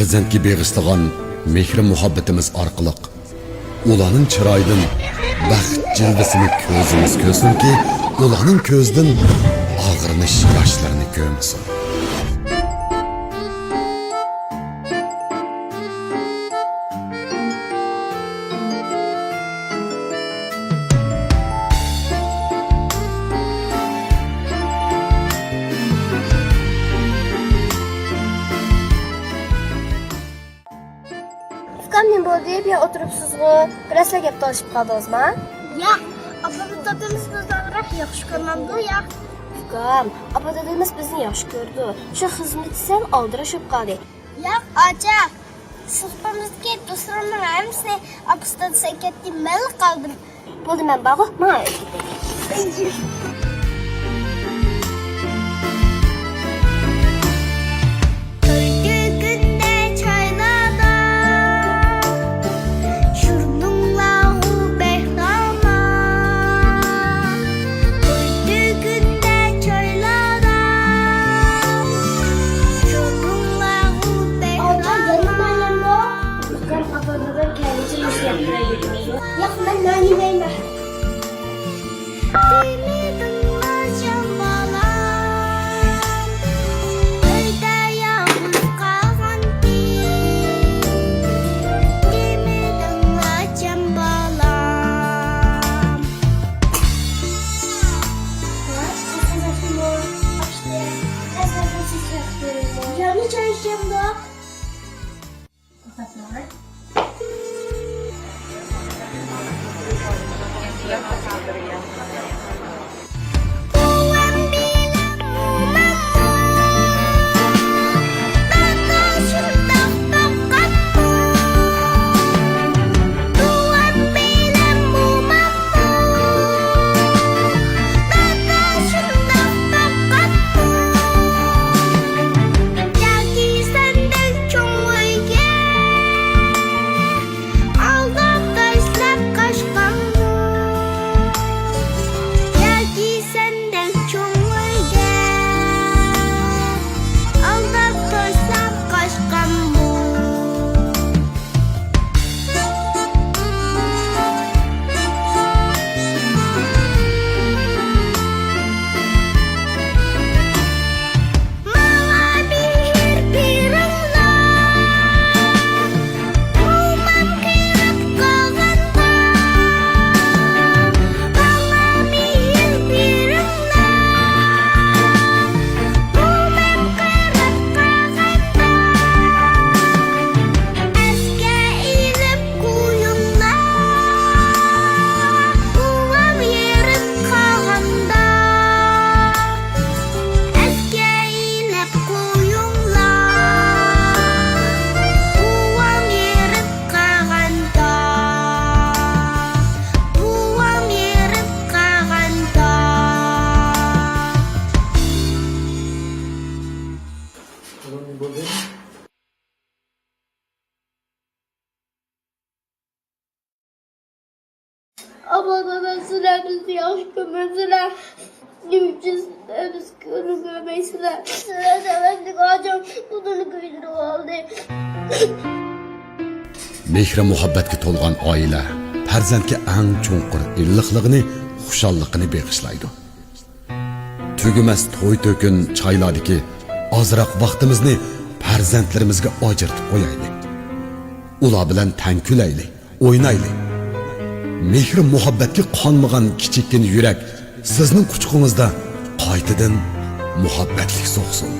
farzandga beg'ishlagan mehr muhabbatimiz orqali ularning chiroyidan baxt jilvasini ko'zimiz ko'rsinki, ularning ko'zidan og'irnish yoshlarini ko'msin. Ukamning bo'ldi, bu yerga o'tiribsiz-ku. Bilasizlar gap talashib qoldingizmi? Yo'q, opamiz dadamiz bizdan yaxshi ko'rmamdi, yo'q. Ukam, opa dadamiz bizni yaxshi ko'rdi. Shu xizmatdan oldirishib qoldik. Yo'q, acha. Suhbatimizga do'stlarimning hammasini opasidan seketdi, men qoldim. Bo'ldi, men bog'i, mana. Yo'q, men naymayman. Canı çalışıyorum da. Ama dadamsılar bizi yaş görmezler. Nimcisinden biz görmemeysiler. Sıra sevendik hocam. Bunu kıyırıp aldı. Mehr muhabbatga to'lgan oila farzandga eng cho'nqir illiqligini, xushalligini beg'ishlaydi. Tugumas to'y to'kin choylardagi ozroq vaqtimizni farzandlarimizga ajratib qo'yaylik. Ular bilan tang kulaylik, o'ynaylik. Mehr muhabbatga qonmagan kichikkina yurak sizning quchog'ingizda qaytadan muhabbatlik so'qsin.